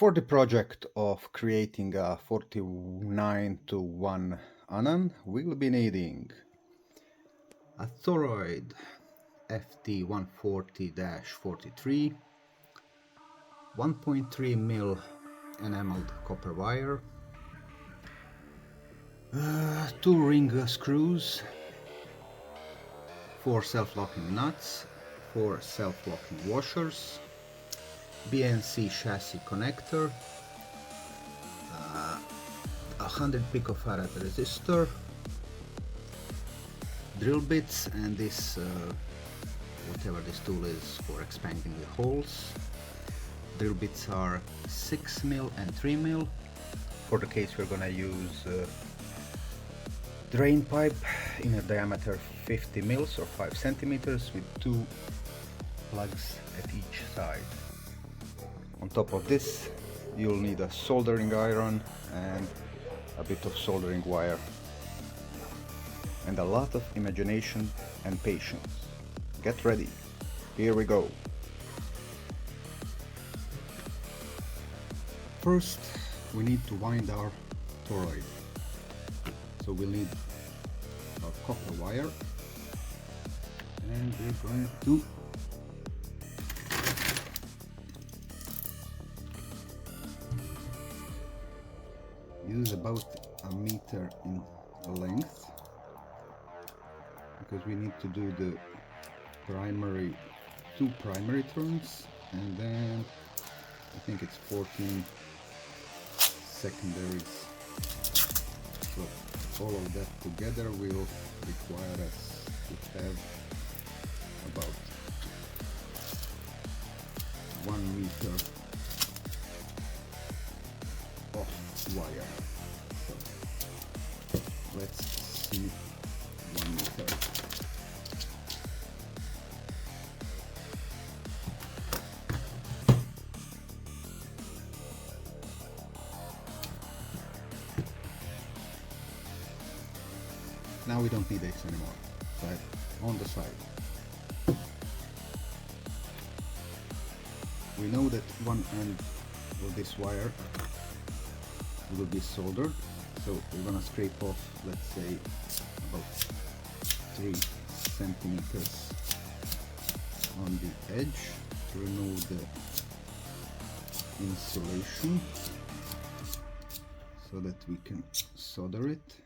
For the project of creating a 49-to-1 Anan, we'll be needing a toroid FT140-43, 1.3 mil enameled copper wire, 2 ring screws, 4 self-locking nuts, 4 self-locking washers, BNC chassis connector, 100 picofarad resistor, drill bits, and this whatever this tool is for expanding the holes. Drill bits are 6 mil and 3 mil. For the case we're gonna use drain pipe in a diameter 50 mils or 5 centimeters with 2 plugs at each side. On top of this you'll need a soldering iron and a bit of soldering wire and a lot of imagination and patience. Get ready, here we go. First we need to wind our toroid, so we'll need our copper wire and we're going to use about a meter in length, because we need to do the two primary turns, and then I think it's 14 secondaries. So all of that together will require us to have about 1 meter of wire. So let's see 1 meter. Now we don't need this anymore, but on the side. We know that one end of this wire will be soldered, so we're gonna scrape off, let's say, about 3 centimeters on the edge to remove the insulation so that we can solder it.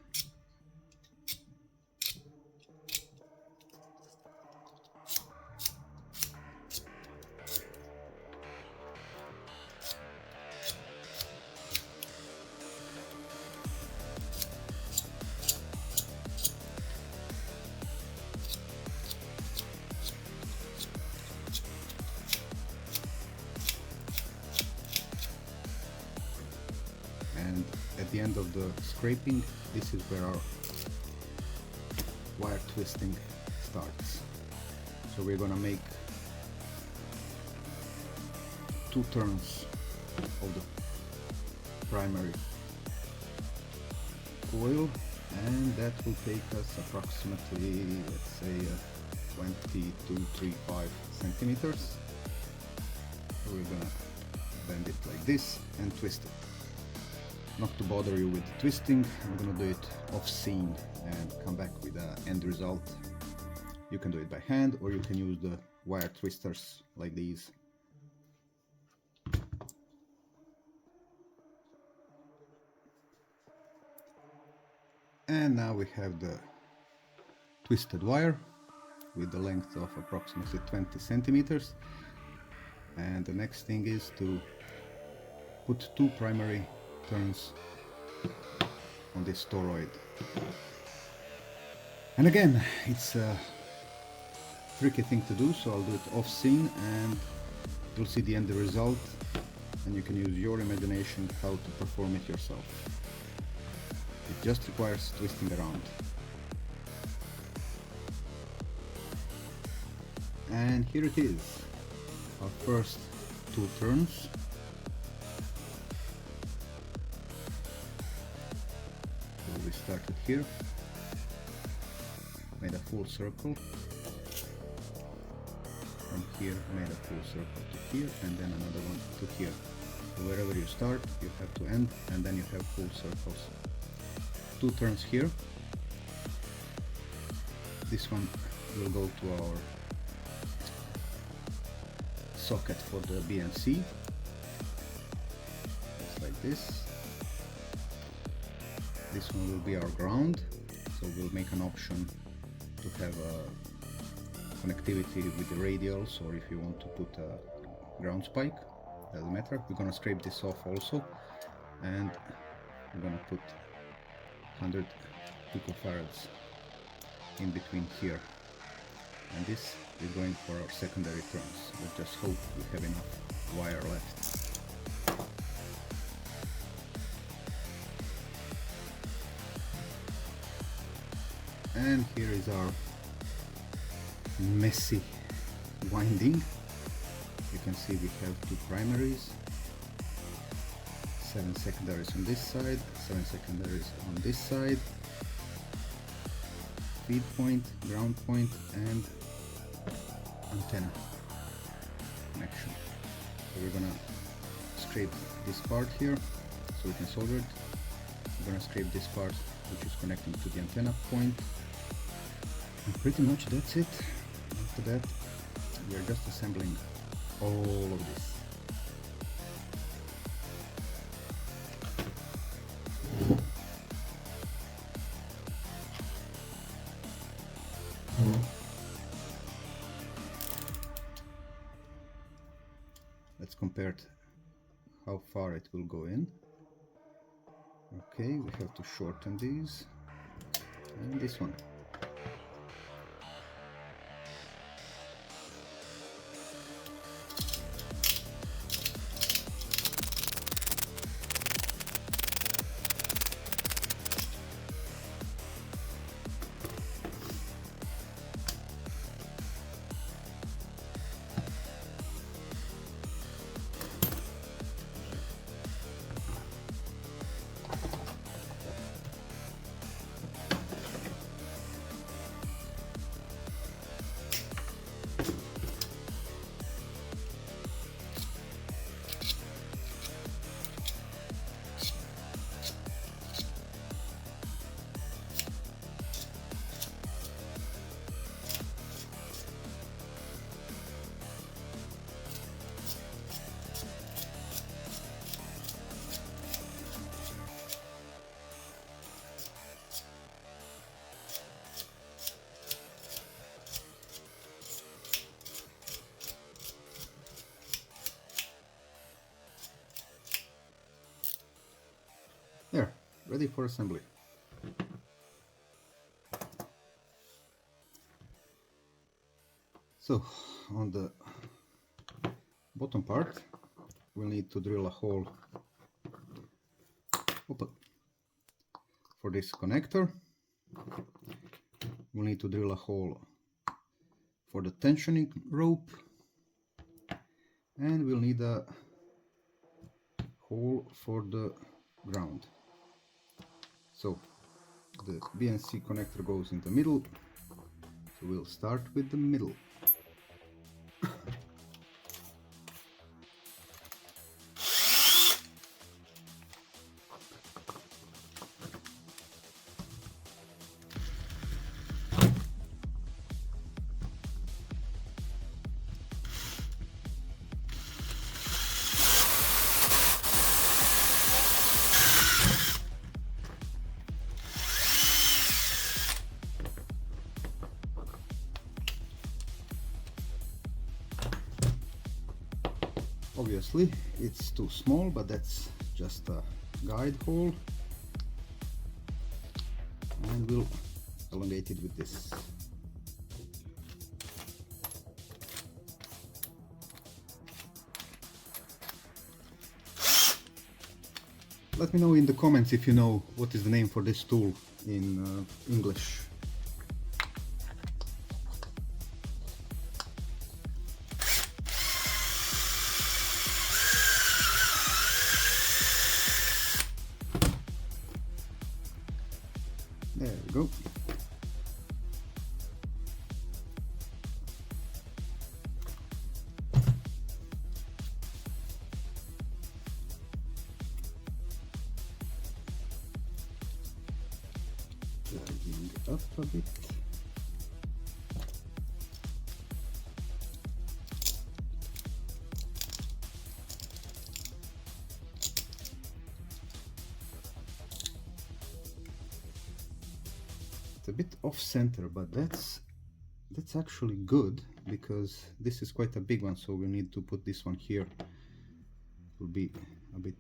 And at the end of the scraping, this is where our wire twisting starts. So we're gonna make 2 turns of the primary coil, and that will take us approximately, let's say, 22-35 centimeters. So we're gonna bend it like this and twist it. Not to bother you with twisting, I'm gonna do it off scene and come back with an end result. You can do it by hand, or you can use the wire twisters like these. And now we have the twisted wire with the length of approximately 20 centimeters. And the next thing is to put 2 primary turns on this toroid. And again, it's a tricky thing to do, so I'll do it off scene and you'll see the end result, and you can use your imagination how to perform it yourself. It just requires twisting around. And here it is, our first 2 turns. We started here, made a full circle, from here made a full circle to here, and then another one to here. So wherever you start, you have to end, and then you have full circles. 2 turns here. This one will go to our socket for the BNC, just like this. This one will be our ground, so we'll make an option to have connectivity with the radials, or if you want to put a ground spike, doesn't matter. We're gonna scrape this off also, and we're gonna put 100 picofarads in between here, and this is going for our secondary turns. Let's just hope we have enough wire left. And here is our messy winding. You can see we have 2 primaries, 7 secondaries on this side, 7 secondaries on this side, feed point, ground point, and antenna connection. So we're gonna scrape this part here so we can solder it. We're gonna scrape this part which is connecting to the antenna point. And pretty much that's it. After that, we are just assembling all of this. Let's compare how far it will go in. Okay, we have to shorten these, and this one. There, ready for assembly. So on the bottom part we'll need to drill a hole for this connector. We'll need to drill a hole for the tensioning rope, and we'll need a hole for the ground. So the BNC connector goes in the middle, so we'll start with the middle. Obviously it's too small, but that's just a guide hole, and we'll elongate it with this. Let me know in the comments if you know what is the name for this tool in English. There we go. Driving up a bit. It's a bit off center, but that's actually good, because this is quite a big one, so we need to put this one here. It will be a bit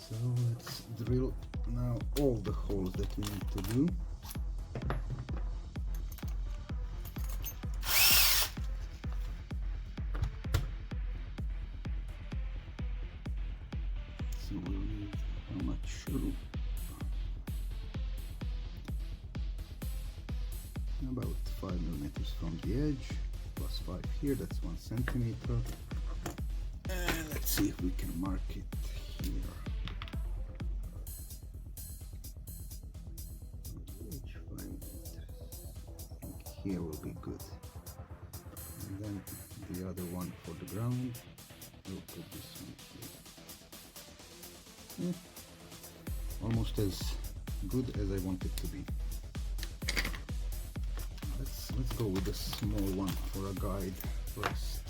so let's drill now all the holes that we need to do. So we'll need how much room? About 5 millimeters from the edge, plus 5 here, that's 1 centimeter. And let's see if we can mark it here. Edge 5 millimeters. I think here will be good. And then the other one for the ground, we'll put this one here. Almost as good as I want it to be. Let's go with the small one for a guide first.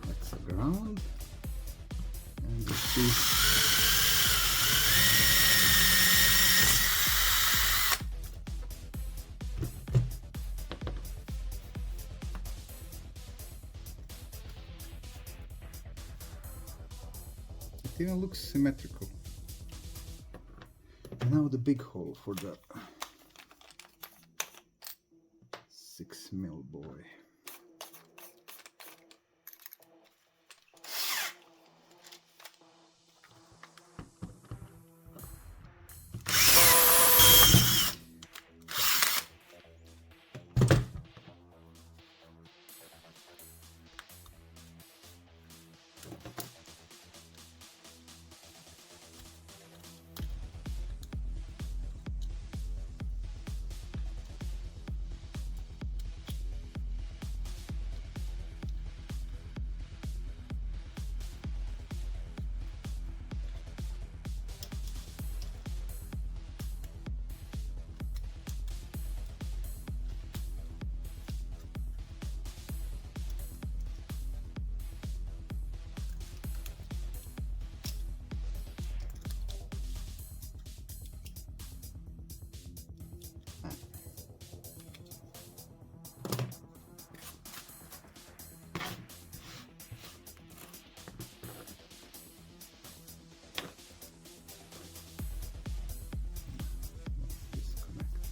That's the ground, and you see it even looks symmetrical. And now the big hole for the 6mm boy.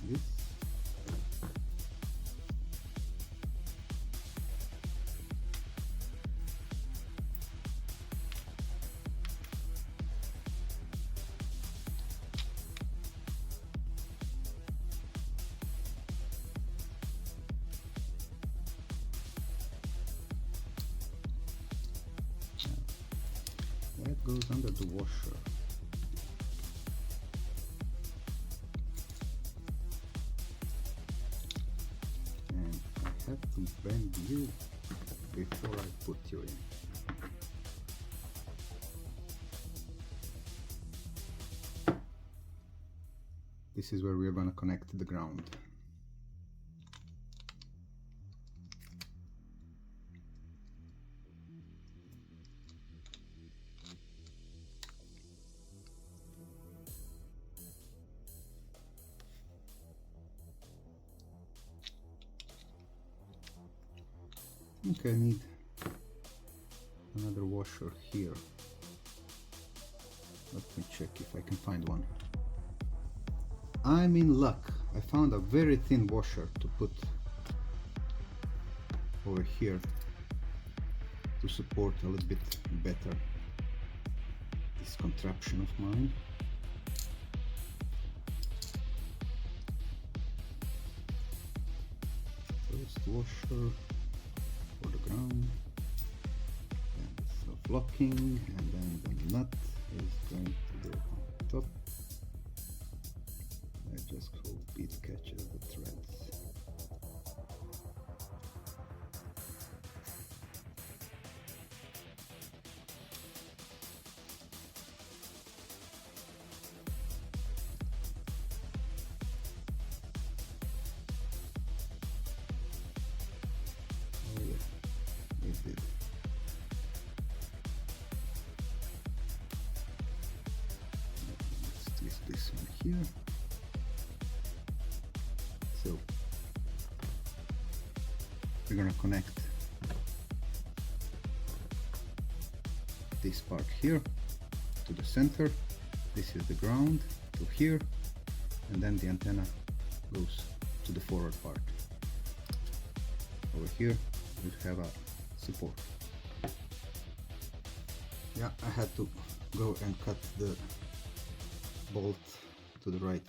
This. That goes under the washer. Have to bend you before I put you in. This is where we are going to connect the ground. Okay, I need another washer here. Let me check if I can find one. I'm in luck. I found a very thin washer to put over here to support a little bit better this contraption of mine. First washer for the ground, then self-locking, and then the nut is going to go on top. I just hope it catches the threads. Oh yeah, it did. Let's twist this one here. So we're gonna connect this part here to the center. This is the ground to here, and then the antenna goes to the forward part. Over here we have a support. Yeah, I had to go and cut the bolt to the right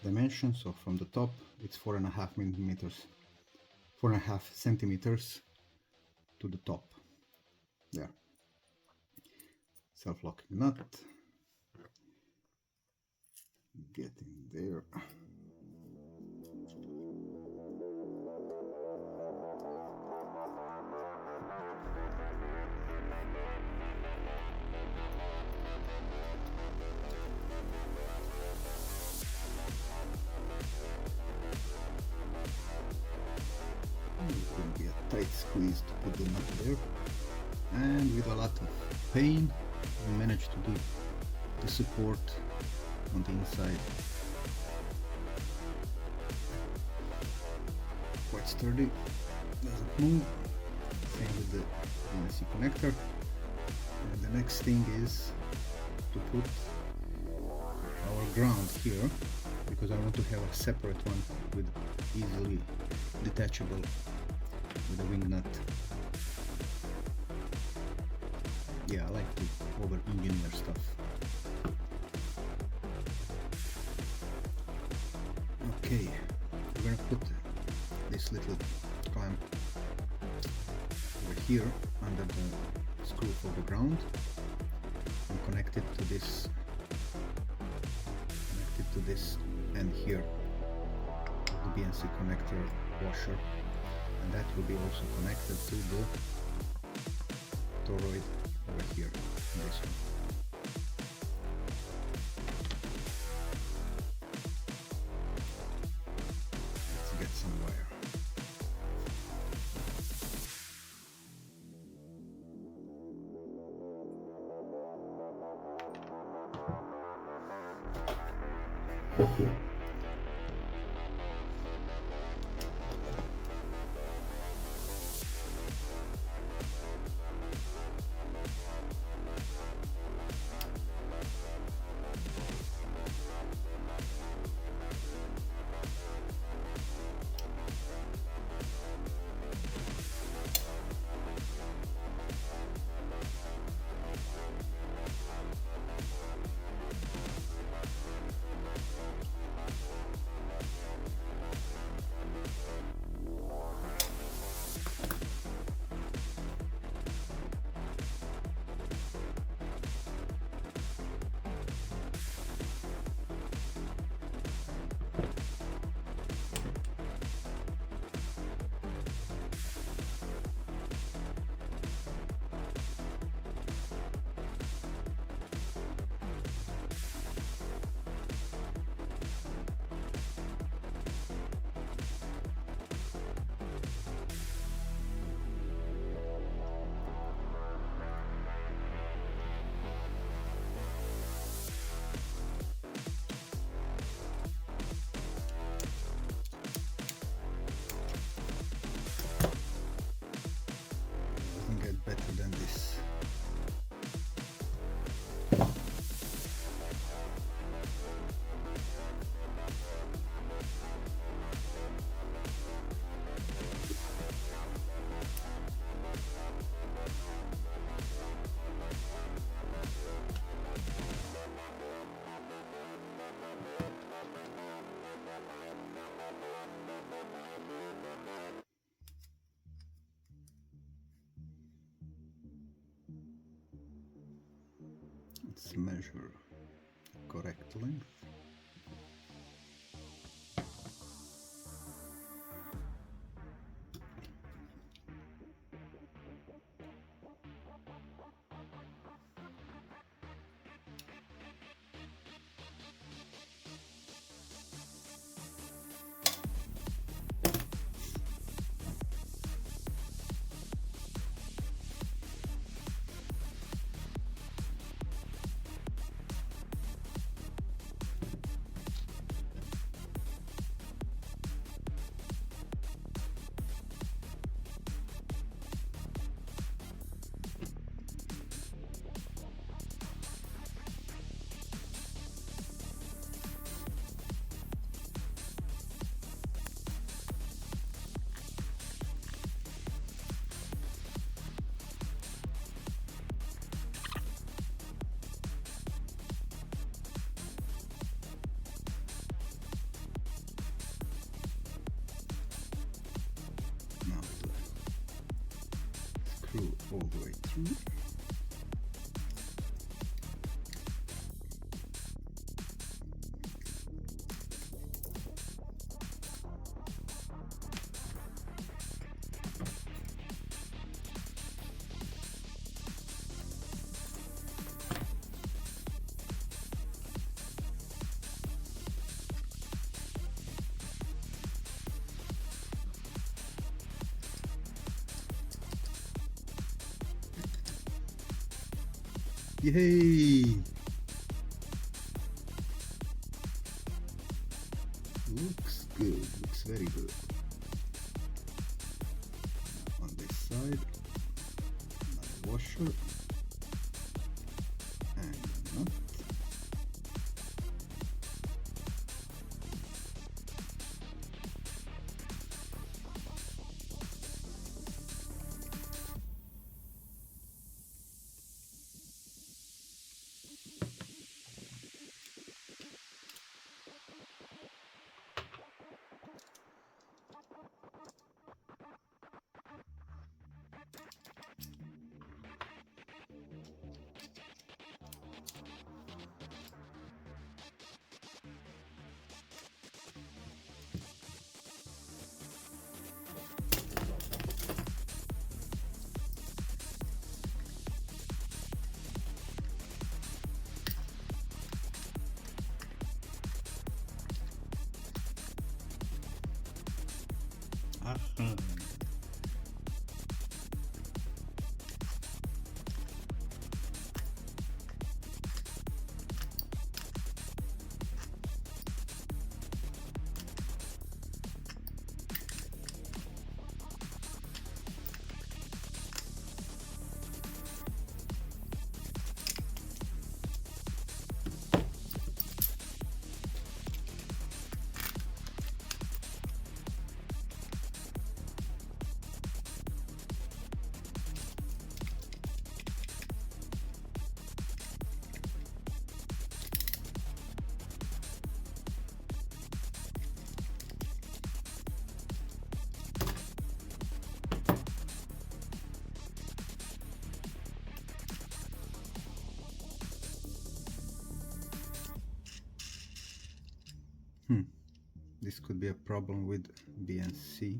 dimension, so from the top it's 4.5 millimeters, 4.5 centimeters to the top there. Self-locking nut, get in there. It's going to be a tight squeeze to put the nut there, and with a lot of pain we managed to do the support on the inside. Quite sturdy, doesn't move. Same with the BNC connector. And the next thing is to put our ground here, because I want to have a separate one with easily detachable with a wing nut. Yeah, I like to over-engineer stuff. Okay, we're gonna put this little clamp over here under the screw for the ground and connect it to this. Connect it to this end here, the BNC connector washer, and that will be also connected to the toroid over here, this one. Let's get some wire. Let's measure correct length. Now the screw all the way through. Yay! Looks good, looks very good. On this side, another washer and a nut. This could be a problem with BNC.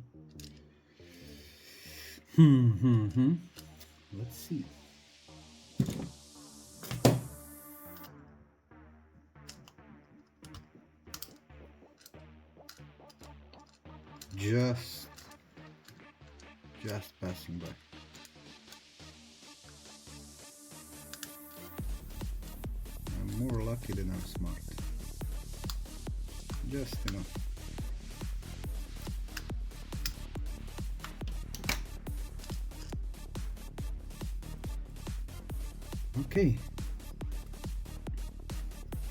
Let's see. Just passing by. I'm more lucky than I'm smart. Just enough. Okay,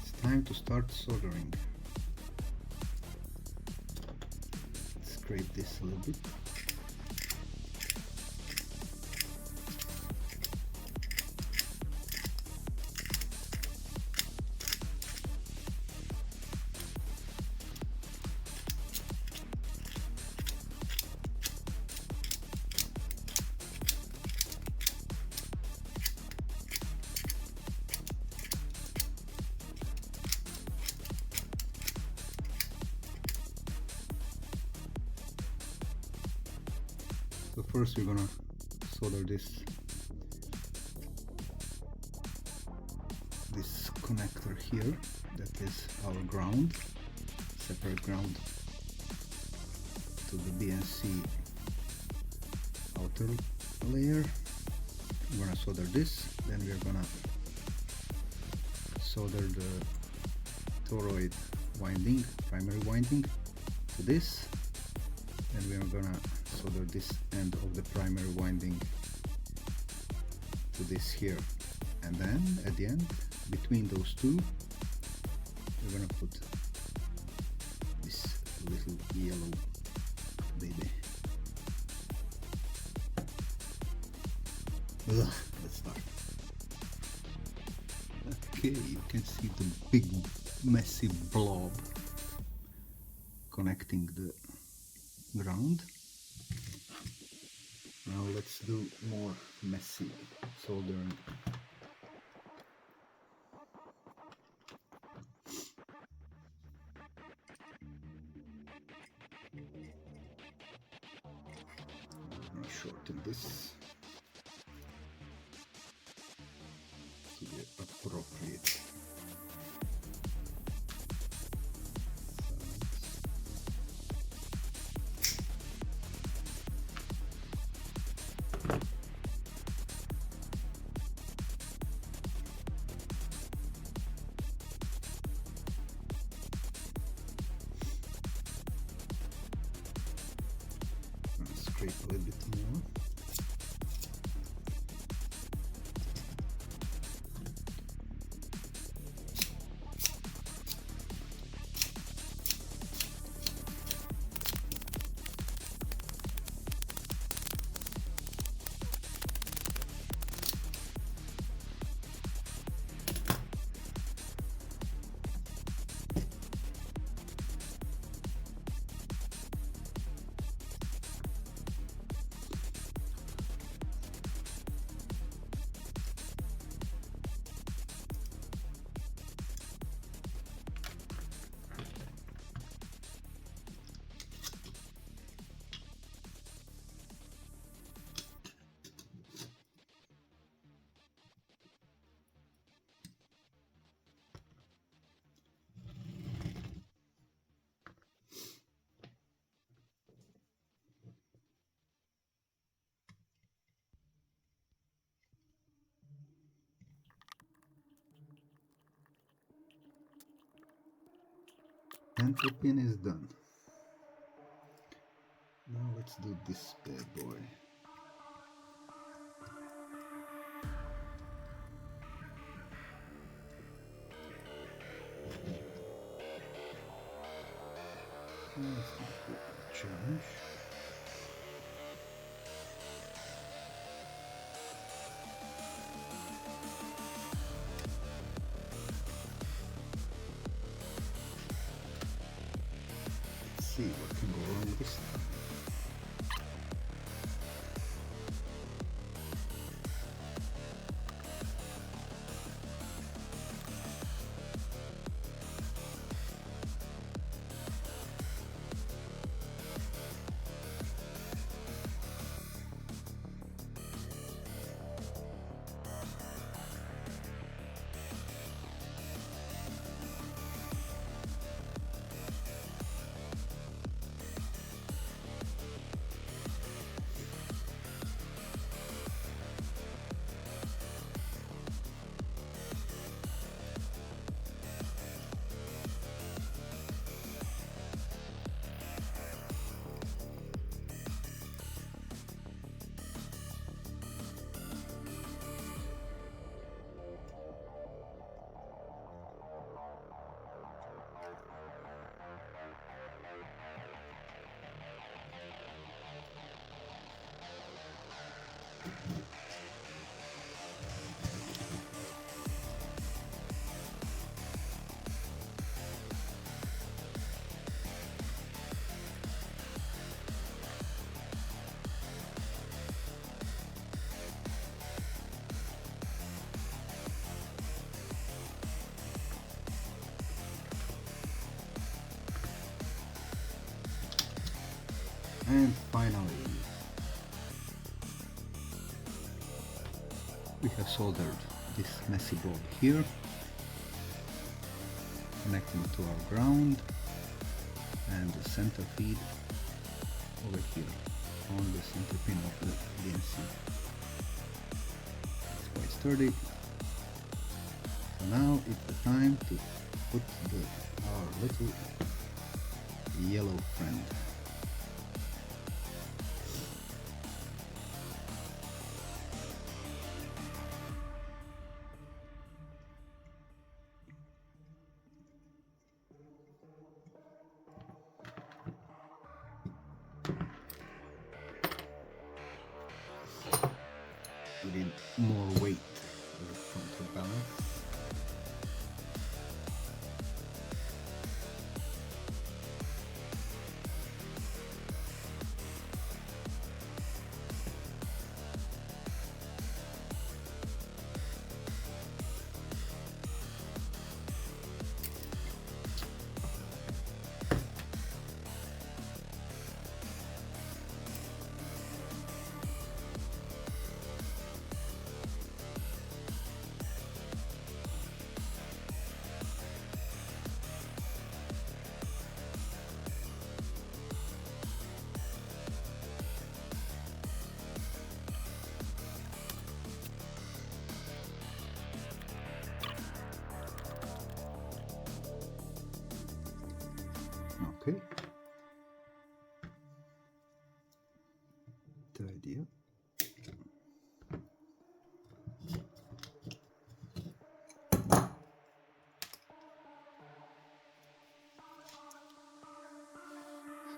it's time to start soldering. Scrape this a little bit. first we're gonna solder this connector here. That is our ground, separate ground to the BNC outer layer. We're gonna solder this, then we're gonna solder the toroid winding, primary winding, to this, and we are gonna solder this end of the primary winding to this here, and then at the end, between those two, we're gonna put this little yellow baby. Let's start. Okay, you can see the big messy blob connecting the ground. Now let's do more messy soldering. I'm gonna shorten this to the appropriate size. Scrape a little bit more. Entry pin is done. Now let's do this bad boy. Let's do a challenge. Let's see what can go wrong this time. And finally, We have soldered this messy board here, connecting to our ground, and the center feed over here on the center pin of the DNC. It's quite sturdy. So now it's the time to put our little yellow friend. We need more weight for the counterbalance. Okay. The idea.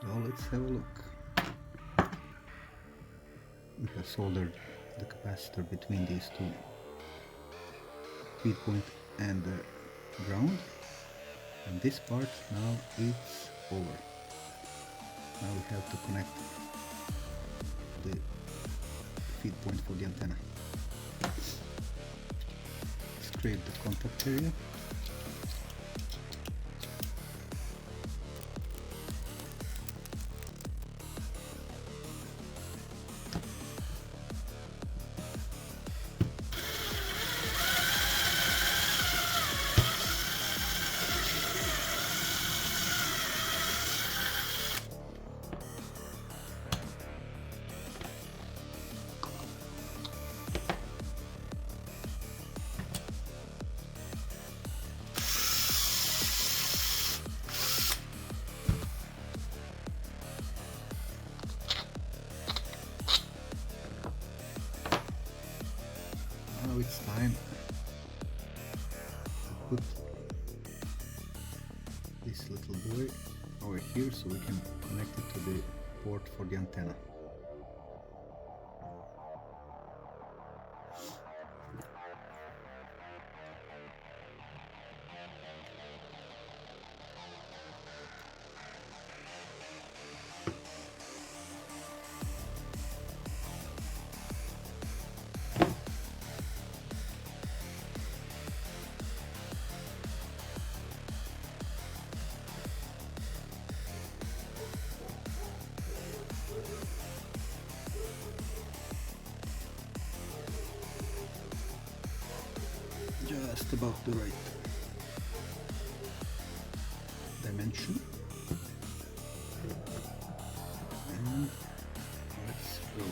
So let's have a look. We have soldered the capacitor between these two feed point and the ground, and this part now it's over. Now we have to connect the feed point for the antenna. Scrape the contact area. Now it's time to put this little boy over here so we can connect it to the port for the antenna. Just about the right dimension, and let's go.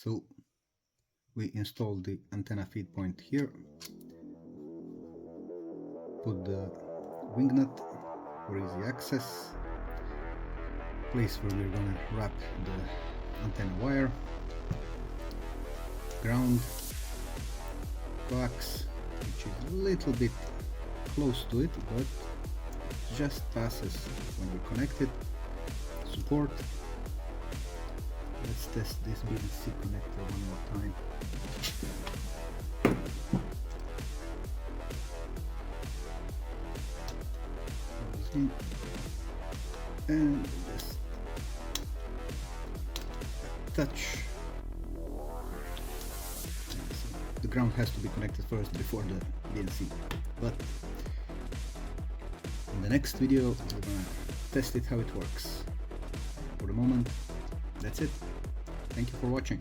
So we install the antenna feed point here, put the wing nut for easy access, place where we're gonna wrap the antenna wire, ground, coax, which is a little bit close to it, but just passes when we connect it, support. Let's test this BNC connector one more time. And just touch. The ground has to be connected first before the BNC, but in the next video we're gonna test it how it works. For the moment, that's it. Thank you for watching.